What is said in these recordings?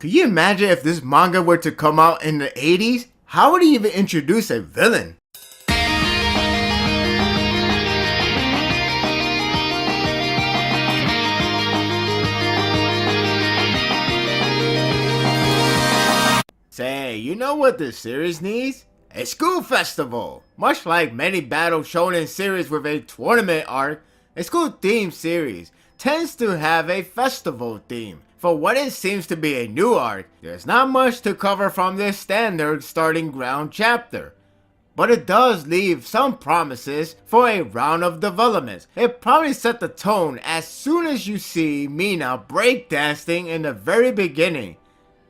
Could you imagine if this manga were to come out in the 80s? How would he even introduce a villain? Say, you know what this series needs? A school festival! Much like many battle shonen series with a tournament arc, a school themed series tends to have a festival theme. For what it seems to be a new arc, there's not much to cover from this standard starting ground chapter. But it does leave some promises for a round of developments. It probably set the tone as soon as you see Mina breakdancing in the very beginning.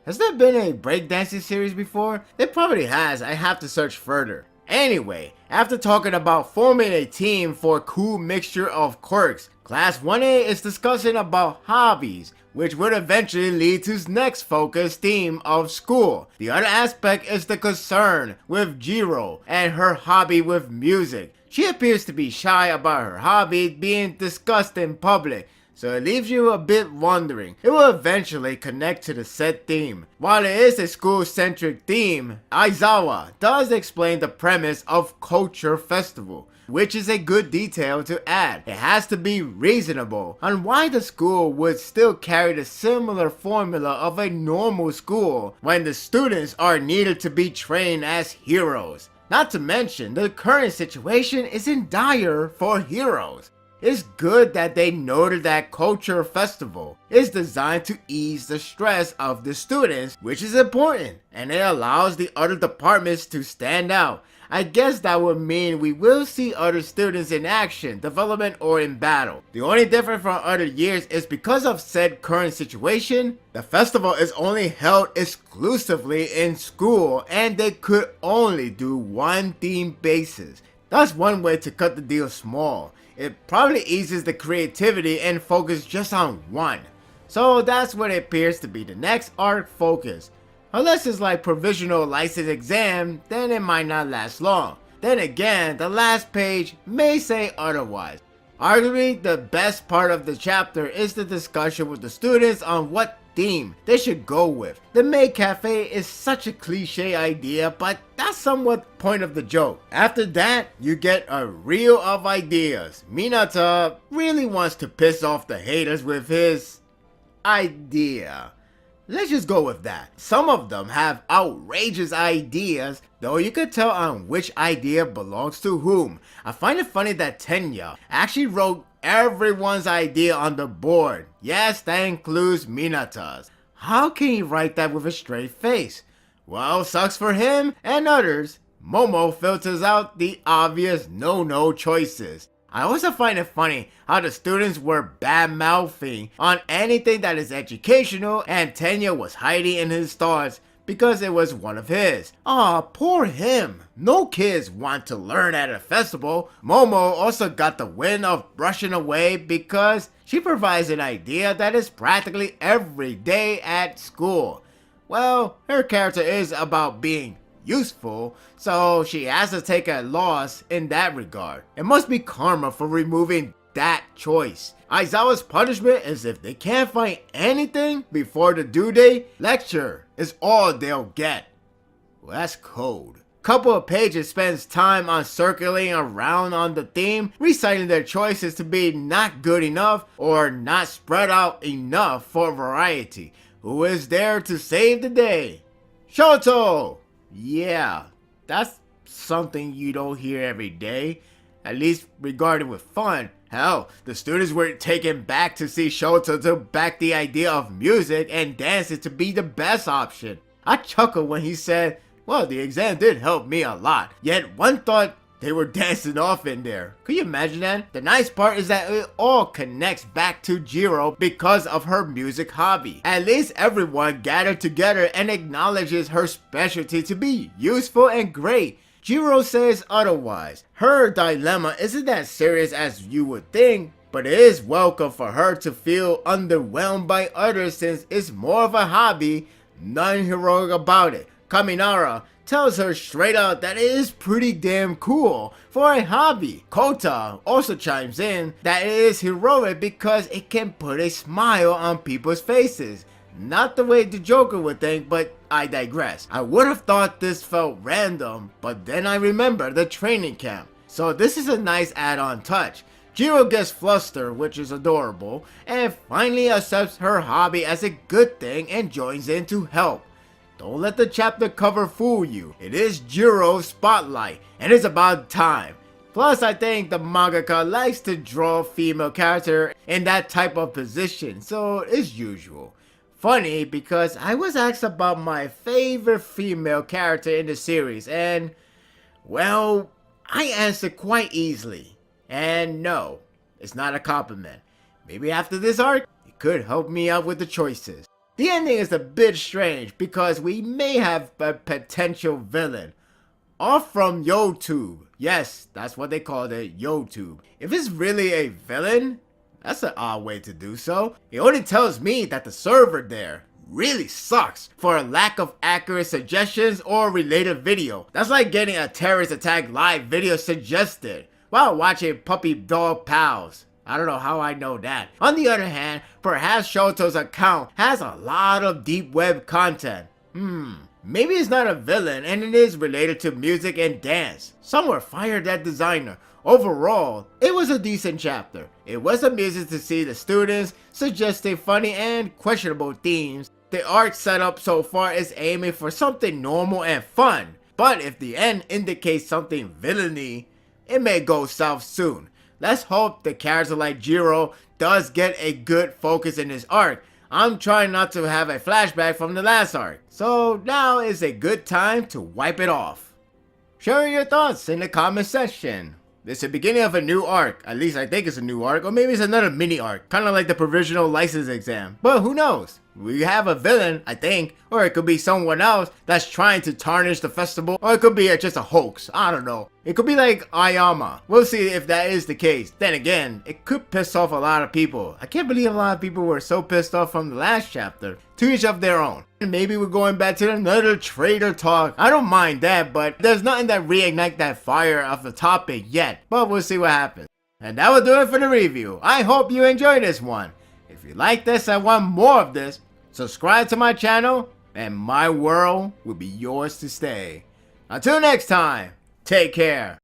Has there been a breakdancing series before? It probably has, I have to search further. Anyway, after talking about forming a team for a cool mixture of quirks, Class 1A is discussing about hobbies, which would eventually lead to its next focus theme of school. The other aspect is the concern with Jiro and her hobby with music. She appears to be shy about her hobby being discussed in public, so it leaves you a bit wondering. It will eventually connect to the said theme. While it is a school-centric theme, Aizawa does explain the premise of Culture Festival, which is a good detail to add. It has to be reasonable on why the school would still carry the similar formula of a normal school when the students are needed to be trained as heroes. Not to mention, the current situation isn't dire for heroes. It's good that they noted that Culture Festival is designed to ease the stress of the students, which is important, and it allows the other departments to stand out. I guess that would mean we will see other students in action, development, or in battle. The only difference from other years is because of said current situation, the festival is only held exclusively in school and they could only do one theme basis. That's one way to cut the deal small. It probably eases the creativity and focus just on one. So that's what it appears to be the next arc focus. Unless it's like provisional license exam, then it might not last long. Then again, the last page may say otherwise. Arguably, the best part of the chapter is the discussion with the students on what theme they should go with. The maid cafe is such a cliche idea, but that's somewhat the point of the joke. After that, you get a reel of ideas. Minata really wants to piss off the haters with his idea. Let's just go with that. Some of them have outrageous ideas, though you could tell on which idea belongs to whom. I find it funny that Tenya actually wrote everyone's idea on the board. Yes, that includes Minata's. How can he write that with a straight face? Well, sucks for him and others. Momo filters out the obvious no-no choices. I also find it funny how the students were bad-mouthing on anything that is educational and Tenya was hiding in his thoughts because it was one of his. Aw, poor him. No kids want to learn at a festival. Momo also got the win of brushing away because she provides an idea that is practically every day at school. Well, her character is about being useful, so she has to take a loss in that regard. It must be karma for removing that choice. Aizawa's punishment is if they can't find anything before the due date, lecture is all they'll get. Well, that's cold. Couple of pages spends time on circling around on the theme, reciting their choices to be not good enough or not spread out enough for variety. Who is there to save the day? Shoto! Yeah, that's something you don't hear every day, at least regarding with fun. Hell, the students were taken back to see Shoto to back the idea of music and dancing to be the best option. I chuckled when he said, well, the exam did help me a lot, yet one thought they were dancing off in there. Could you imagine that? The nice part is that it all connects back to Jiro because of her music hobby. At least everyone gathered together and acknowledges her specialty to be useful and great. Jiro says otherwise. Her dilemma isn't as serious as you would think, but it is welcome for her to feel underwhelmed by others since it's more of a hobby, nothing heroic about it. Kaminara tells her straight out that it is pretty damn cool for a hobby. Kota also chimes in that it is heroic because it can put a smile on people's faces. Not the way the Joker would think, but I digress. I would have thought this felt random, but then I remember the training camp. So this is a nice add-on touch. Jiro gets flustered, which is adorable, and finally accepts her hobby as a good thing and joins in to help. Don't let the chapter cover fool you. It is Jiro's spotlight, and it's about time. Plus, I think the mangaka likes to draw female character in that type of position, so it's usual. Funny because I was asked about my favorite female character in the series, and well, I answered quite easily. And no, it's not a compliment. Maybe after this arc, it could help me out with the choices. The ending is a bit strange because we may have a potential villain. Off from YouTube. Yes, that's what they called it, YouTube. If it's really a villain, that's an odd way to do so. It only tells me that the server there really sucks for a lack of accurate suggestions or related video. That's like getting a terrorist attack live video suggested while watching Puppy Dog Pals. I don't know how I know that. On the other hand, perhaps Shoto's account has a lot of deep web content. Maybe it's not a villain and it is related to music and dance. Somewhere fired that designer. Overall, it was a decent chapter. It was amusing to see the students suggesting funny and questionable themes. The arc setup so far is aiming for something normal and fun, but if the end indicates something villainy, it may go south soon. Let's hope the character like Jiro does get a good focus in this arc. I'm trying not to have a flashback from the last arc, so now is a good time to wipe it off. Share your thoughts in the comment section. It's the beginning of a new arc, at least I think it's a new arc, or maybe it's another mini arc, kind of like the provisional license exam, but who knows? We have a villain, I think, or it could be someone else that's trying to tarnish the festival, or it could be just a hoax, I don't know. It could be like Ayama. We'll see if that is the case. Then again, it could piss off a lot of people. I can't believe a lot of people were so pissed off from the last chapter. To each of their own. And maybe we're going back to another traitor talk. I don't mind that, but there's nothing that reignite that fire of the topic yet. But we'll see what happens. And that will do it for the review. I hope you enjoyed this one. If you like this and want more of this, subscribe to my channel and my world will be yours to stay. Until next time, take care.